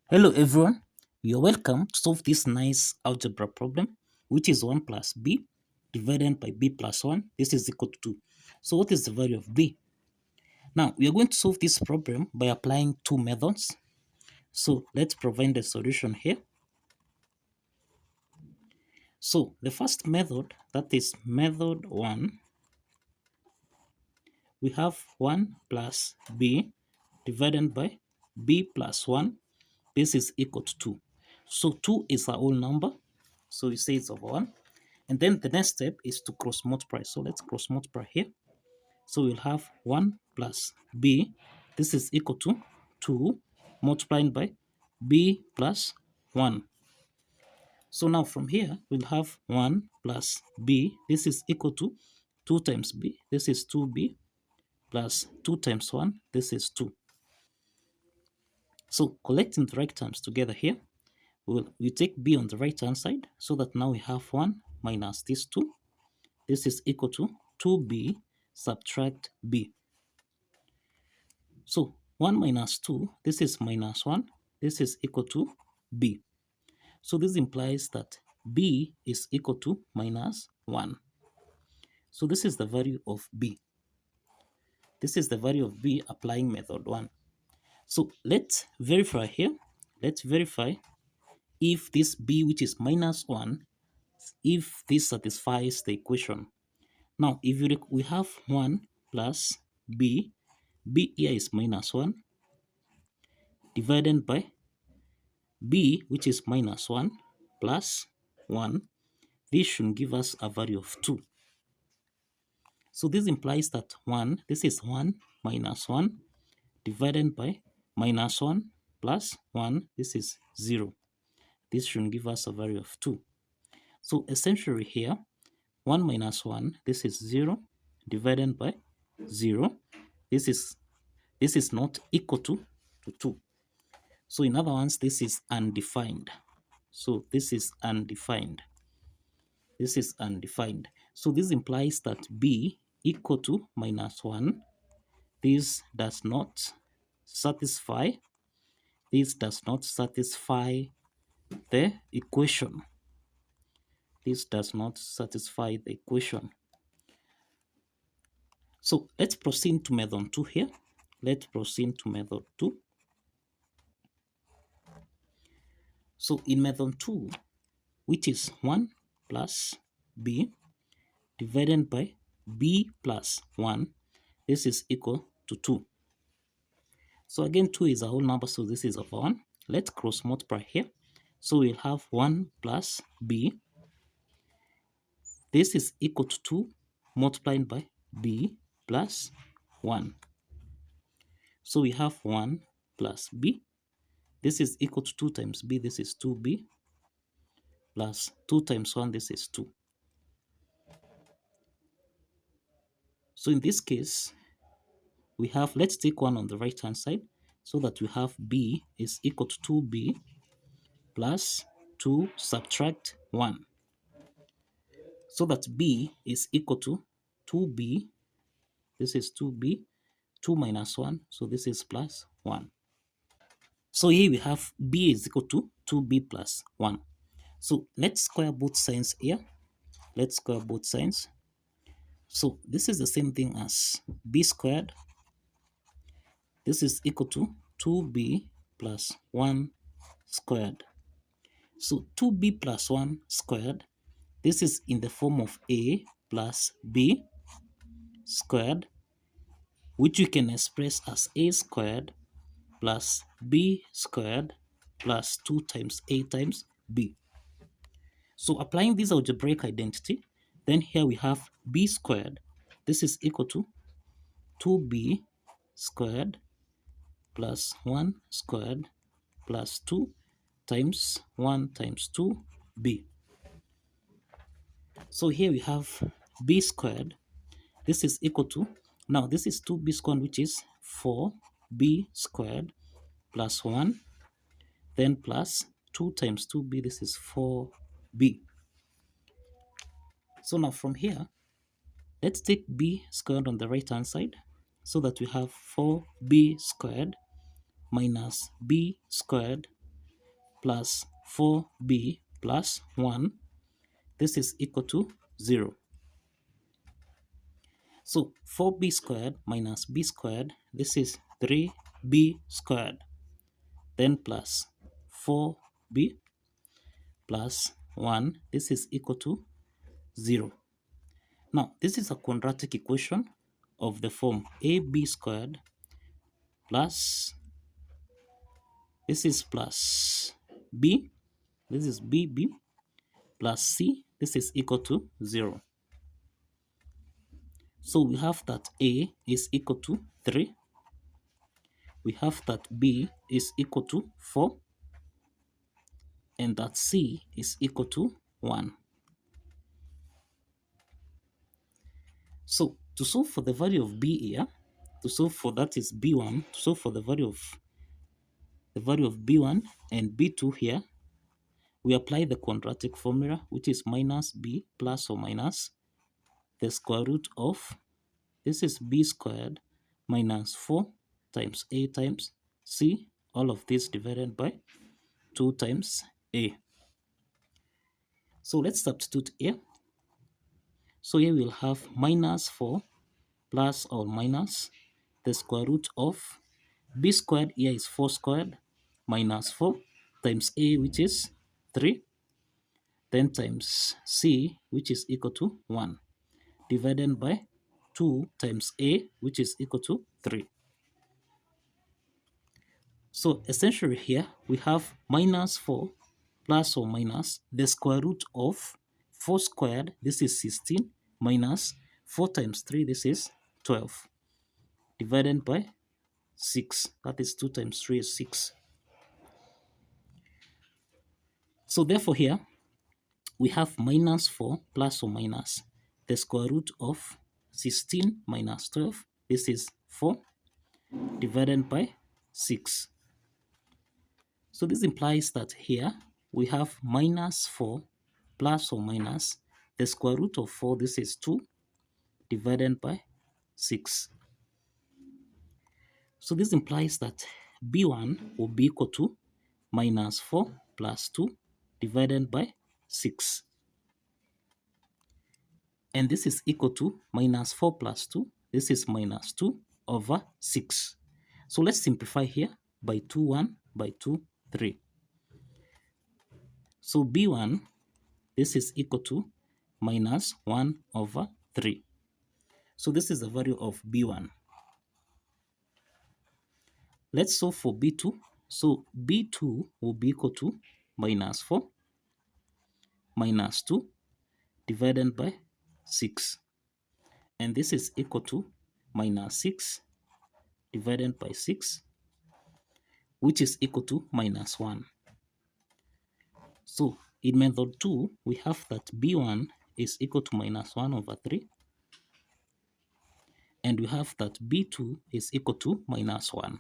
Hello everyone, you're welcome to solve this nice algebra problem, which is 1 plus b divided by b plus 1. This is equal to 2. So what is the value of b? Now, we are going to solve this problem by applying two methods. So let's provide the solution here. So the first method, that is method 1, we have 1 plus b divided by b plus 1. This is equal to 2. So 2 is a whole number. So we say it's over 1. And then the next step is to cross multiply. So let's cross multiply here. So we'll have 1 plus b. This is equal to 2 multiplied by b plus 1. So now from here, we'll have 1 plus b. This is equal to 2 times b. This is 2b plus 2 times 1. This is 2. So collecting the right terms together here, we take b on the right hand side, so that now we have 1 minus this 2. This is equal to 2b subtract b. So 1 minus 2, this is minus 1. This is equal to b. So this implies that b is equal to minus 1. So this is the value of b. This is the value of b applying method 1. So let's verify here. Let's verify if this b, which is minus 1, if this satisfies the equation. Now, if we have 1 plus b, b here is minus 1, divided by b, which is minus 1, plus 1. This should give us a value of 2. So this implies that 1, this is 1 minus 1, divided by minus 1 plus 1, this is 0. This should give us a value of 2. So essentially here, 1 minus 1, this is 0, divided by 0. This is not equal to 2. So in other words, this is undefined. So this is undefined. This is undefined. So this implies that b equal to minus 1. This does not satisfy. This does not satisfy the equation. This does not satisfy the equation. So let's proceed to method 2 here. Let's proceed to method 2. So in method 2, which is 1 plus b divided by b plus 1, this is equal to 2. So again, 2 is a whole number, so this is over 1. Let's cross multiply here. So we'll have 1 plus b. This is equal to 2 multiplied by b plus 1. So we have 1 plus b. This is equal to 2 times b. This is 2b plus 2 times 1. This is 2. So in this case, we have, let's take 1 on the right hand side, so that we have b is equal to 2b plus 2 subtract 1. So that b is equal to 2b. This is 2b, 2 minus 1, so this is plus 1. So here we have b is equal to 2b plus 1. So let's square both sides here. Let's square both sides. So this is the same thing as b squared. This is equal to 2b plus 1 squared. So 2b plus 1 squared, this is in the form of a plus b squared, which you can express as a squared plus b squared plus 2 times a times b. So applying this algebraic identity, then here we have b squared. This is equal to 2b squared plus 1 squared plus 2 times 1 times 2b. So here we have b squared. This is equal to, now this is 2b squared, which is 4b squared plus 1, then plus 2 times 2b, this is 4b. So now from here, let's take b squared on the right hand side, so that we have 4b squared minus b squared plus 4b plus 1, this is equal to 0. So 4b squared minus b squared, this is 3b squared. Then plus 4b plus 1, this is equal to 0. Now, this is a quadratic equation of the form ab squared plus, this is plus b, this is bb plus c, this is equal to 0. So we have that a is equal to 3. We have that b is equal to 4. And that c is equal to 1. So to solve for the value of b here, to solve for that is b1, to solve for the value of b1 and b2 here, we apply the quadratic formula, which is minus b plus or minus the square root of, this is b squared minus 4 times a times c, all of this divided by 2 times a. So let's substitute here. So here we'll have minus 4 plus or minus the square root of b squared, here is 4 squared, minus 4 times a, which is 3, then times c, which is equal to 1, divided by 2 times a, which is equal to 3. So essentially here we have minus 4 plus or minus the square root of 4 squared, this is 16, minus 4 times 3, this is 12, divided by 6, that is 2 times 3 is 6. So therefore here we have minus 4 plus or minus the square root of 16 minus 12, this is 4, divided by 6. So this implies that here we have minus 4 plus or minus the square root of 4, this is 2, divided by 6. So this implies that b1 will be equal to minus 4 plus 2 divided by 6. And this is equal to minus 4 plus 2, this is minus 2 over 6. So let's simplify here by 2, 1, by 2, 3. So b1, this is equal to minus 1 over 3. So this is the value of b1. Let's solve for b2. So b2 will be equal to minus 4 minus 2 divided by 6. And this is equal to minus 6 divided by 6, which is equal to minus 1. So in method 2, we have that b1 is equal to minus 1 over 3. And we have that b2 is equal to minus 1.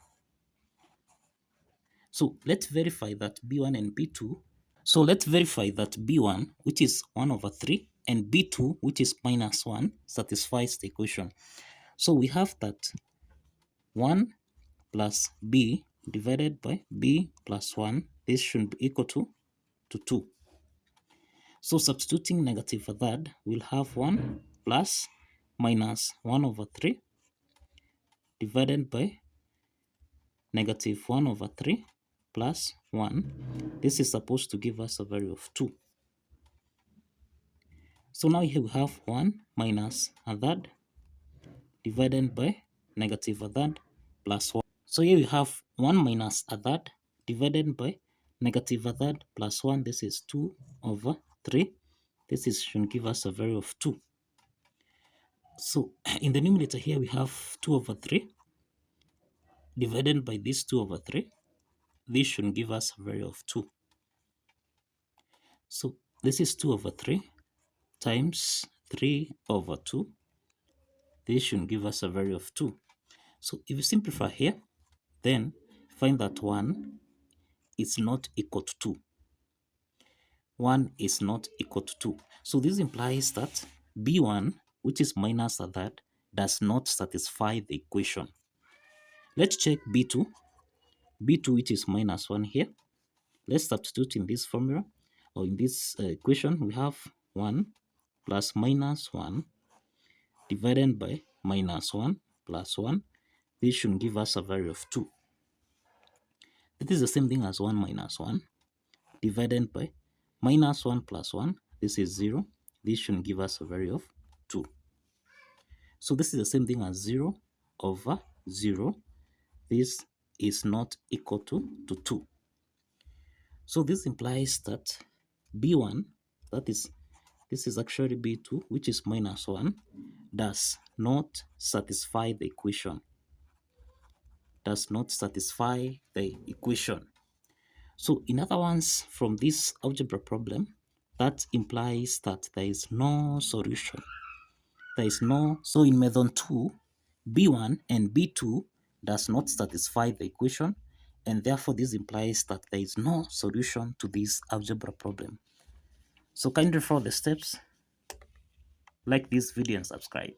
So let's verify that b1 and b2. So let's verify that b1, which is 1 over 3, and b2, which is minus 1, satisfies the equation. So we have that 1 plus b divided by b plus 1, this should be equal to 2. So substituting negative a third, we'll have 1 plus minus 1 over 3 divided by negative 1 over 3 plus 1. This is supposed to give us a value of 2. So now here we have 1 minus a third divided by negative a third plus 1. So here we have 1 minus a third divided by negative a third plus 1. This is 2 over 3. This should give us a value of 2. So in the numerator here we have 2 over 3 divided by this 2 over 3. This should give us a value of 2. So this is 2 over 3 times 3 over 2. This should give us a value of 2. So if you simplify here, then find that 1 is not equal to 2. 1 is not equal to 2. So this implies that b1, which is minus a third, does not satisfy the equation. Let's check b2. b2, which is minus 1 here. let's substitute in this formula or in this equation. We have 1 plus minus 1 divided by minus 1 plus 1. This should give us a value of 2. This is the same thing as 1 minus 1 divided by minus 1 plus 1. This is 0. This should give us a value of 2. So this is the same thing as 0 over 0. This is not equal to 2. So this implies that B1, that is, this is actually B2, which is minus 1, does not satisfy the equation. Does not satisfy the equation. So in other words, from this algebra problem, that implies that there is no solution. There is no, so in method 2, B1 and B2 does not satisfy the equation, and therefore this implies that there is no solution to this algebra problem. So kindly follow the steps, like this video and subscribe.